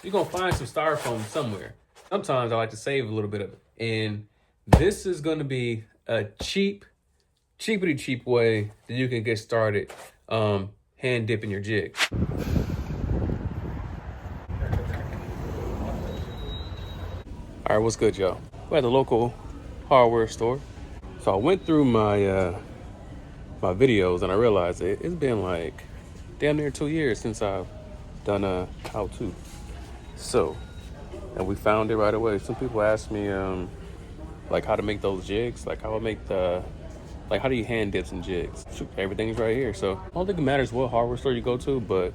you're gonna find some styrofoam somewhere. Sometimes I like to save a little bit of it. And this is gonna be a cheapity cheap way that you can get started hand dipping your jigs. All right, what's good, y'all? We're at the local hardware store. So I went through my my videos and I realized it's been like damn near 2 years since I've done a how-to. So, and we found it right away. Some people asked me like how to make those jigs, like how to make like how do you hand dip some jigs? Shoot, everything's right here. So I don't think it matters what hardware store you go to, but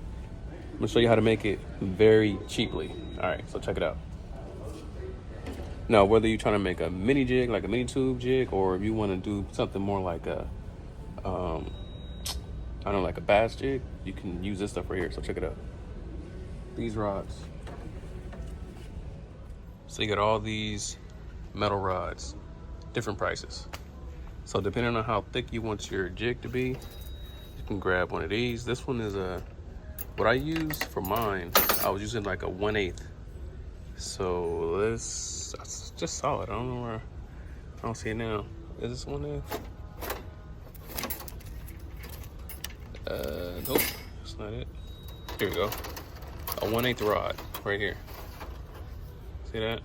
I'm gonna show you how to make it very cheaply. All right, so check it out. Now, whether you're trying to make a mini jig, like a mini tube jig, or if you want to do something more like a, I don't know, like a bass jig, you can use this stuff right here. So check it out. These rods. So you got all these metal rods, different prices. So depending on how thick you want your jig to be, you can grab one of these. This one is what I used for mine, I was using like a 1/8. So that's just solid. I don't know where, I don't see it now. Is this one there? Nope, that's not it. Here we go. A 1/8 rod right here. See that?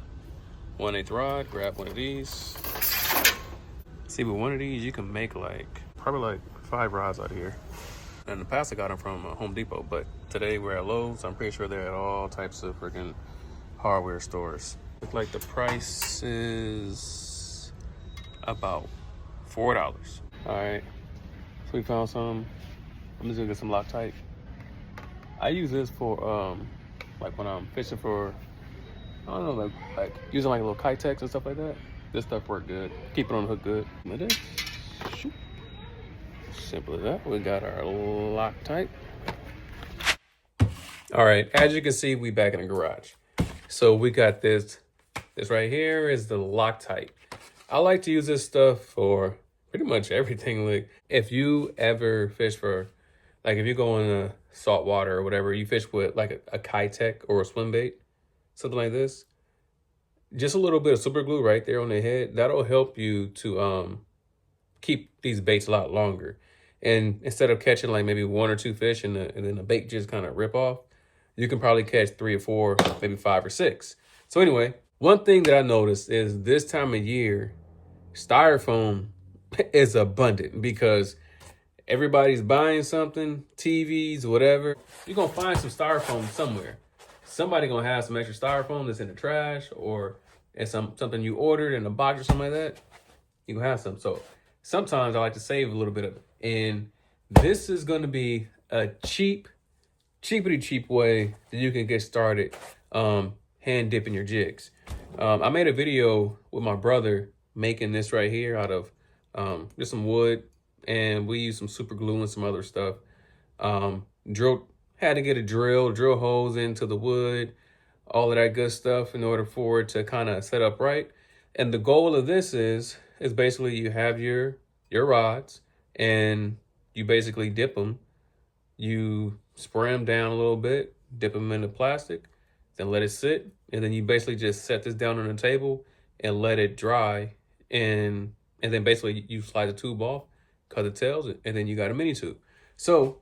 1/8 rod, grab one of these. See, with one of these, you can make probably like 5 rods out of here. And in the past, I got them from Home Depot, but today we're at Lowe's. I'm pretty sure they're at all types of freaking hardware stores. Look like the price is about $4. All right, so we found some. I'm just gonna get some Loctite. I use this for like when I'm fishing for, I don't know, like using like a little Kitex and stuff like that. This stuff worked good. Keep it on the hook good. It is. Shoot. Simple as that. We got our Loctite. All right, as you can see, we back in the garage. So we got this. This right here is the Loctite. I like to use this stuff for pretty much everything. Like if you ever fish for, like if you go in the salt water or whatever, you fish with like a Kitex or a swim bait, something like this. Just a little bit of super glue right there on the head. That'll help you to keep these baits a lot longer. And instead of catching like maybe 1 or 2 fish and then the bait just kind of rip off, you can probably catch 3 or 4, maybe 5 or 6. So anyway, one thing that I noticed is this time of year, styrofoam is abundant because everybody's buying something, TVs, whatever. You're gonna find some styrofoam somewhere. Somebody gonna have some extra styrofoam that's in the trash, or it's something you ordered in a box or something like that. You gonna have some. So sometimes I like to save a little bit of it. And this is gonna be a cheapity cheap way that you can get started hand dipping your jigs. I made a video with my brother making this right here out of just some wood, and we used some super glue and some other stuff. Had to get a drill holes into the wood, all of that good stuff in order for it to kind of set up right. And the goal of this is basically you have your rods and you basically dip them. You spray them down a little bit, dip them in the plastic, then let it sit. And then you basically just set this down on the table and let it dry. And then basically you slide the tube off, cut the tails, and then you got a mini tube. So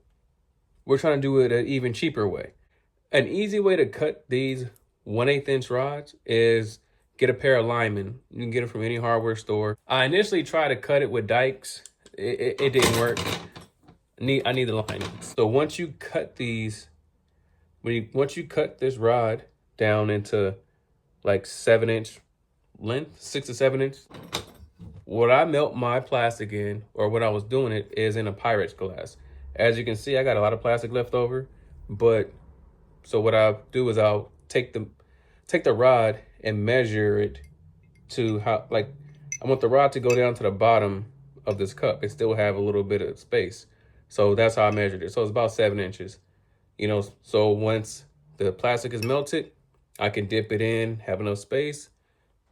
we're trying to do it an even cheaper way. An easy way to cut these 1/8 inch rods is get a pair of linemen. You can get them from any hardware store. I initially tried to cut it with dikes. It didn't work. I need the linemen. So once you cut these, once you cut this rod down into like 7-inch length, 6 to 7 inch, what I melt my plastic in, or what I was doing it, is in a Pyrex glass. As you can see, I got a lot of plastic left over, but so what I'll do is I'll take the rod and measure it to how, like, I want the rod to go down to the bottom of this cup and still have a little bit of space. So that's how I measured it. So it's about 7 inches, you know. So once the plastic is melted, I can dip it in, have enough space,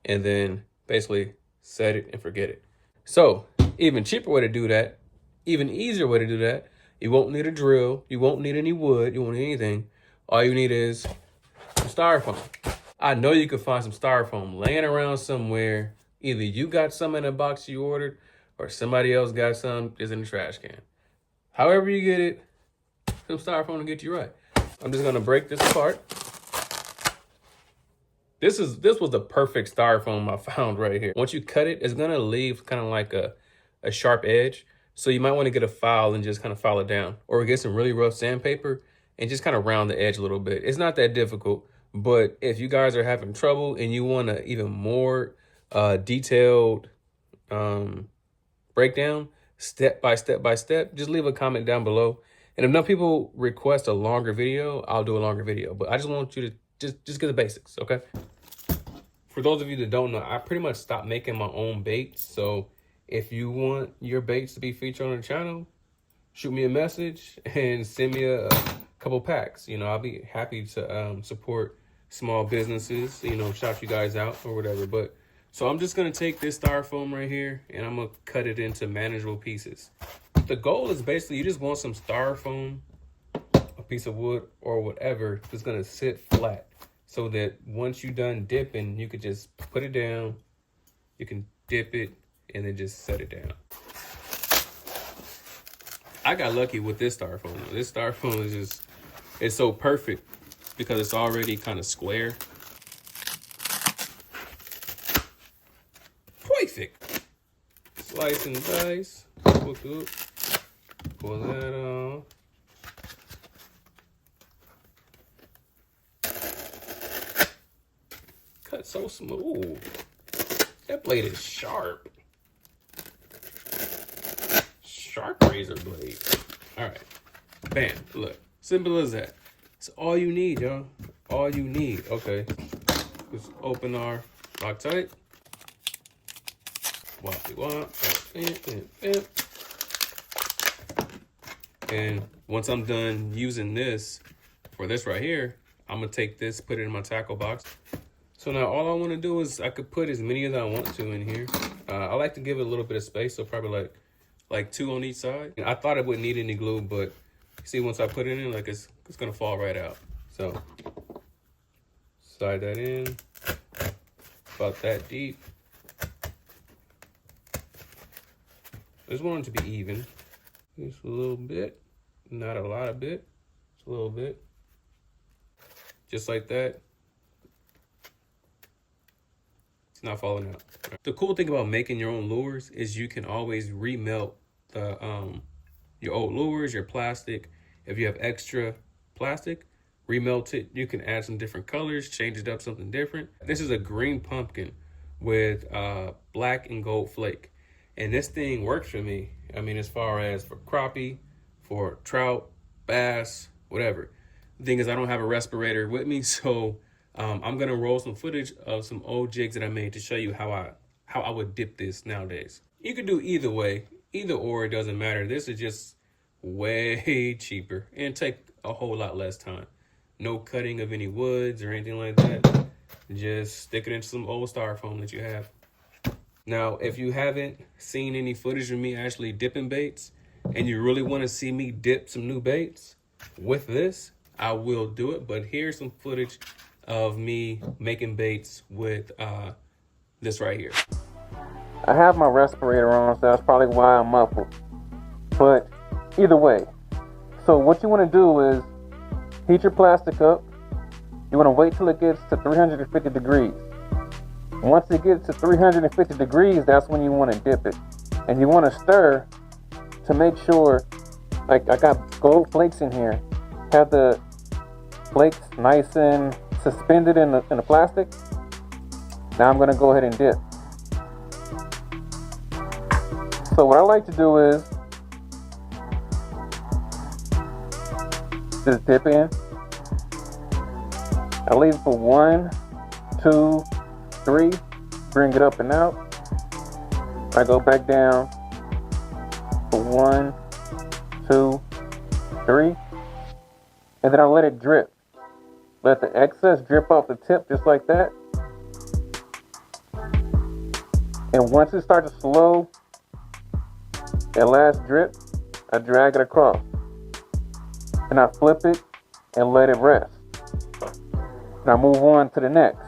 and then basically set it and forget it. So even cheaper way to do that, even easier way to do that, you won't need a drill, you won't need any wood, you won't need anything. All you need is some styrofoam. I know you can find some styrofoam laying around somewhere. Either you got some in a box you ordered or somebody else got some is in the trash can. However you get it, some styrofoam to get you right. I'm just gonna break this apart. This was the perfect styrofoam I found right here. Once you cut it, it's gonna leave kind of like a sharp edge. So you might want to get a file and just kind of file it down, or get some really rough sandpaper and just kind of round the edge a little bit. It's not that difficult, but if you guys are having trouble and you want a even more detailed breakdown, step by step, just leave a comment down below. And if enough people request a longer video, I'll do a longer video. But I just want you to just get the basics, okay? For those of you that don't know, I pretty much stopped making my own baits. So if you want your baits to be featured on the channel, shoot me a message and send me a couple packs. You know, I'll be happy to support small businesses, you know, shout you guys out or whatever. But so I'm just gonna take this styrofoam right here and I'm gonna cut it into manageable pieces. The goal is basically you just want some styrofoam, a piece of wood or whatever that's gonna sit flat, so that once you're done dipping, you could just put it down, you can dip it, and then just set it down. I got lucky with this styrofoam. This styrofoam is just, it's so perfect because it's already kind of square. Perfect. Slice and dice. Pull that off. Cut so smooth. That blade is sharp. Sharp razor blade. All right. Bam. Look. Simple as that. It's all you need, y'all. All you need. Okay. Let's open our Loctite. Woppy wop. And once I'm done using this for this right here, I'm gonna take this, put it in my tackle box. So now all I want to do is I could put as many as I want to in here. I like to give it a little bit of space, so probably like 2 on each side. And I thought I wouldn't need any glue, but see, once I put it in, like it's gonna fall right out. So slide that in, about that deep. I just want it to be even. Just a little bit, not a lot of bit, just a little bit. Just like that. It's not falling out. The cool thing about making your own lures is you can always remelt the your old lures, your plastic. If you have extra plastic, remelt it. You can add some different colors, change it up something different. This is a green pumpkin with black and gold flake. And this thing works for me. I mean, as far as for crappie, for trout, bass, whatever. The thing is, I don't have a respirator with me, so I'm gonna roll some footage of some old jigs that I made to show you how I would dip this nowadays. You could do either way, either or, it doesn't matter. This is just way cheaper and take a whole lot less time. No cutting of any woods or anything like that. Just stick it into some old styrofoam that you have. Now, if you haven't seen any footage of me actually dipping baits and you really want to see me dip some new baits with this, I will do it. But here's some footage of me making baits with this right here. I have my respirator on, so that's probably why I'm muffled. But either way, so what you want to do is heat your plastic up. You want to wait till it gets to 350 degrees. Once it gets to 350 degrees, that's when you want to dip it. And you want to stir to make sure, like I got gold flakes in here, have the flakes nice and suspended in the plastic. Now I'm going to go ahead and dip. So what I like to do is just dip in. I leave it for 1, 2, 3, bring it up and out. I go back down for 1, 2, 3, and then I let it drip. Let the excess drip off the tip just like that. And once it starts to slow, that last drip, I drag it across. And I flip it and let it rest. Now move on to the next.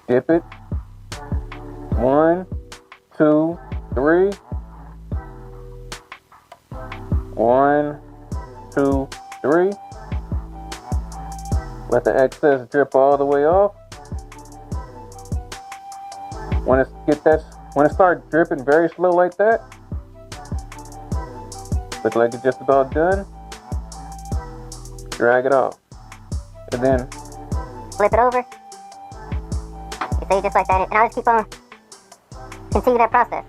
Dip it. 1, 2, 3. 1, 2, 3. Let the excess drip all the way off. When it starts dripping very slow like that, look like it's just about done. Drag it off, and then flip it over. You see, just like that, and I'll just keep on continue that process.